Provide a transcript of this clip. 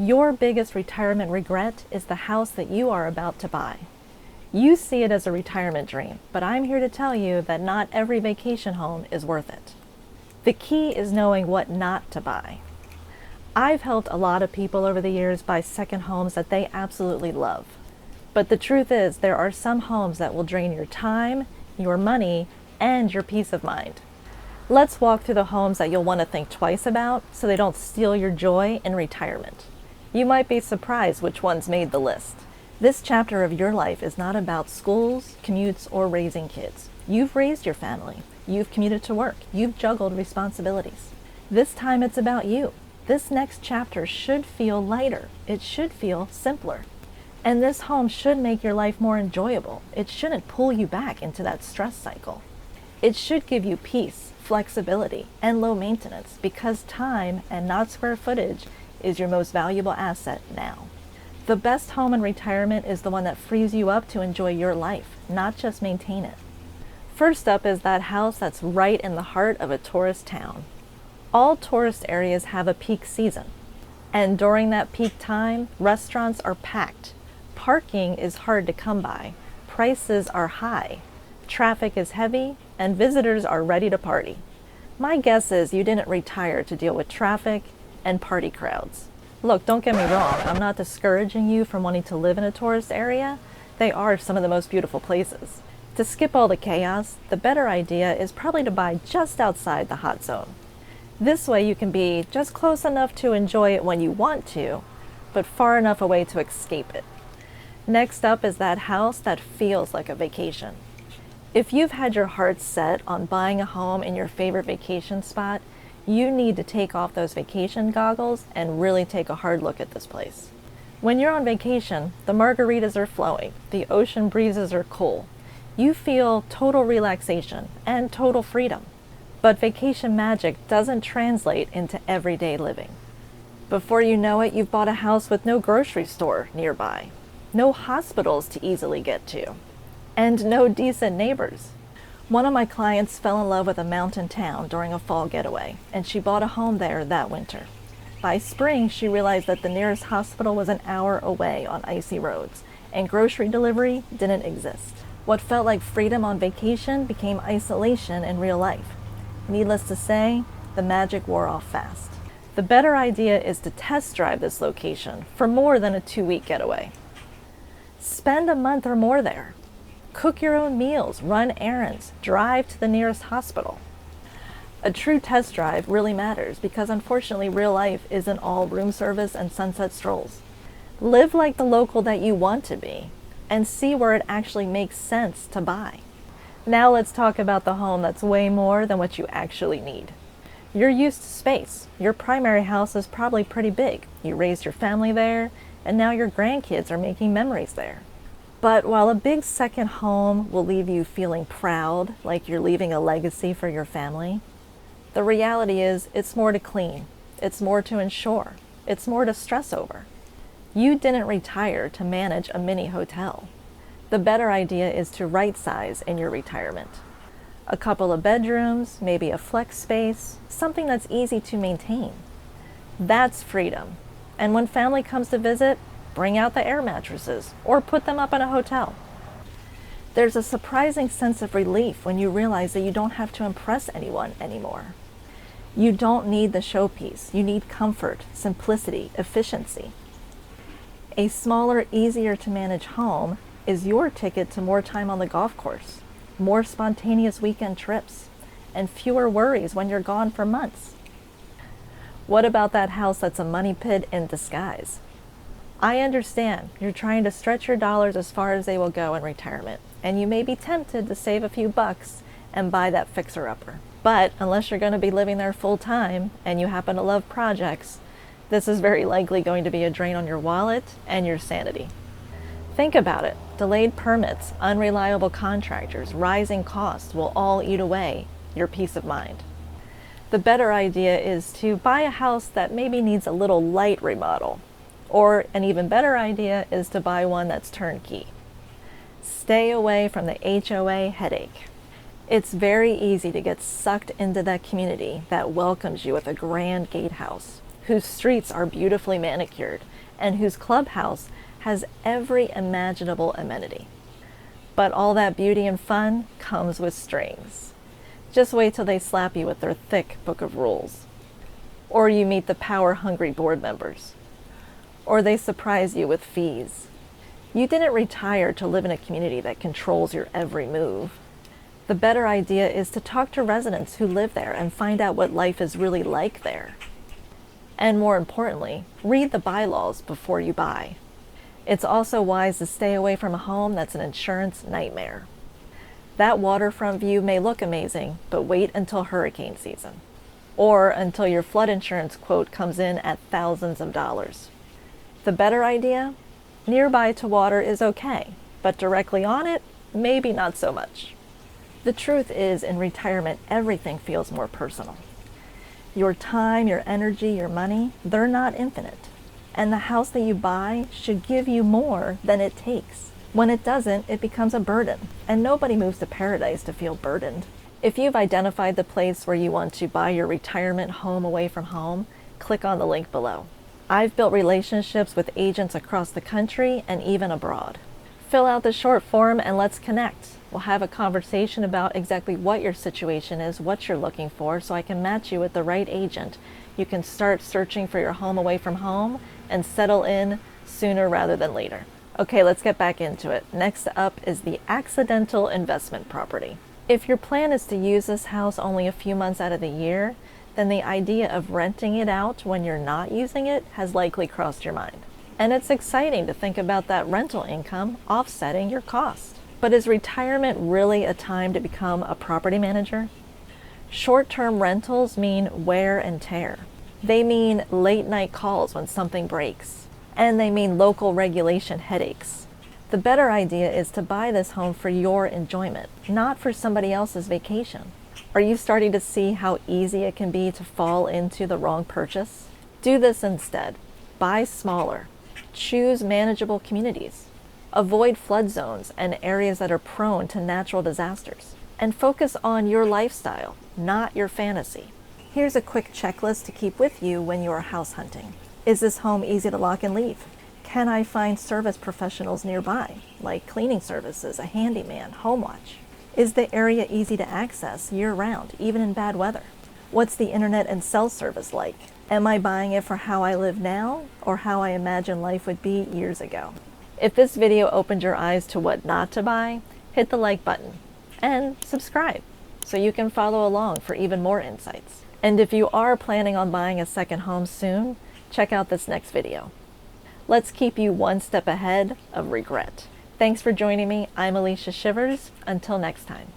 Your biggest retirement regret is the house that you are about to buy. You see it as a retirement dream, but I'm here to tell you that not every vacation home is worth it. The key is knowing what not to buy. I've helped a lot of people over the years buy second homes that they absolutely love. But the truth is, there are some homes that will drain your time, your money, and your peace of mind. Let's walk through the homes that you'll want to think twice about so they don't steal your joy in retirement. You might be surprised which ones made the list. This chapter of your life is not about schools, commutes, or raising kids. You've raised your family. You've commuted to work. You've juggled responsibilities. This time it's about you. This next chapter should feel lighter. It should feel simpler. And this home should make your life more enjoyable. It shouldn't pull you back into that stress cycle. It should give you peace, flexibility, and low maintenance because time and not square footage is your most valuable asset now. The best home in retirement is the one that frees you up to enjoy your life, not just maintain it. First up is that house that's right in the heart of a tourist town. All tourist areas have a peak season, and during that peak time, restaurants are packed. Parking is hard to come by, prices are high, traffic is heavy, and visitors are ready to party. My guess is you didn't retire to deal with traffic and party crowds. Look, don't get me wrong, I'm not discouraging you from wanting to live in a tourist area. They are some of the most beautiful places. To skip all the chaos, the better idea is probably to buy just outside the hot zone. This way you can be just close enough to enjoy it when you want to, but far enough away to escape it. Next up is that house that feels like a vacation. If you've had your heart set on buying a home in your favorite vacation spot, you need to take off those vacation goggles and really take a hard look at this place. When you're on vacation, the margaritas are flowing, the ocean breezes are cool. You feel total relaxation and total freedom. But vacation magic doesn't translate into everyday living. Before you know it, you've bought a house with no grocery store nearby, no hospitals to easily get to, and no decent neighbors. One of my clients fell in love with a mountain town during a fall getaway, and she bought a home there that winter. By spring, she realized that the nearest hospital was an hour away on icy roads, and grocery delivery didn't exist. What felt like freedom on vacation became isolation in real life. Needless to say, the magic wore off fast. The better idea is to test drive this location for more than a 2-week getaway. Spend a month or more there. Cook your own meals, run errands, drive to the nearest hospital. A true test drive really matters because unfortunately real life isn't all room service and sunset strolls. Live like the local that you want to be and see where it actually makes sense to buy. Now let's talk about the home that's way more than what you actually need. You're used to space. Your primary house is probably pretty big. You raised your family there, and now your grandkids are making memories there. But while a big second home will leave you feeling proud, like you're leaving a legacy for your family, the reality is it's more to clean, it's more to insure, it's more to stress over. You didn't retire to manage a mini hotel. The better idea is to right size in your retirement. A couple of bedrooms, maybe a flex space, something that's easy to maintain. That's freedom. And when family comes to visit, bring out the air mattresses or put them up in a hotel. There's a surprising sense of relief when you realize that you don't have to impress anyone anymore. You don't need the showpiece. You need comfort, simplicity, efficiency. A smaller, easier to manage home is your ticket to more time on the golf course, more spontaneous weekend trips, and fewer worries when you're gone for months. What about that house that's a money pit in disguise? I understand you're trying to stretch your dollars as far as they will go in retirement, and you may be tempted to save a few bucks and buy that fixer-upper. But unless you're going to be living there full time and you happen to love projects, this is very likely going to be a drain on your wallet and your sanity. Think about it. Delayed permits, unreliable contractors, rising costs will all eat away your peace of mind. The better idea is to buy a house that maybe needs a little light remodel. Or an even better idea is to buy one that's turnkey. Stay away from the HOA headache. It's very easy to get sucked into that community that welcomes you with a grand gatehouse, whose streets are beautifully manicured, and whose clubhouse has every imaginable amenity. But all that beauty and fun comes with strings. Just wait till they slap you with their thick book of rules. Or you meet the power-hungry board members. Or they surprise you with fees. You didn't retire to live in a community that controls your every move. The better idea is to talk to residents who live there and find out what life is really like there. And more importantly, read the bylaws before you buy. It's also wise to stay away from a home that's an insurance nightmare. That waterfront view may look amazing, but wait until hurricane season. Or until your flood insurance quote comes in at thousands of dollars. The better idea? Nearby to water is okay, but directly on it, maybe not so much. The truth is, in retirement, everything feels more personal. Your time, your energy, your money, they're not infinite. And the house that you buy should give you more than it takes. When it doesn't, it becomes a burden, and nobody moves to paradise to feel burdened. If you've identified the place where you want to buy your retirement home away from home, click on the link below. I've built relationships with agents across the country and even abroad. Fill out the short form and let's connect. We'll have a conversation about exactly what your situation is, what you're looking for, so I can match you with the right agent. You can start searching for your home away from home and settle in sooner rather than later. Okay, let's get back into it. Next up is the accidental investment property. If your plan is to use this house only a few months out of the year, then the idea of renting it out when you're not using it has likely crossed your mind. And it's exciting to think about that rental income offsetting your cost. But is retirement really a time to become a property manager? Short-term rentals mean wear and tear. They mean late night calls when something breaks. And they mean local regulation headaches. The better idea is to buy this home for your enjoyment, not for somebody else's vacation. Are you starting to see how easy it can be to fall into the wrong purchase? Do this instead. Buy smaller. Choose manageable communities. Avoid flood zones and areas that are prone to natural disasters. And focus on your lifestyle, not your fantasy. Here's a quick checklist to keep with you when you are house hunting. Is this home easy to lock and leave? Can I find service professionals nearby, like cleaning services, a handyman, home watch? Is the area easy to access year-round, even in bad weather? What's the internet and cell service like? Am I buying it for how I live now, or how I imagine life would be years ago? If this video opened your eyes to what not to buy, hit the like button and subscribe so you can follow along for even more insights. And if you are planning on buying a second home soon, check out this next video. Let's keep you one step ahead of regret. Thanks for joining me. I'm Alysia Shivers. Until next time.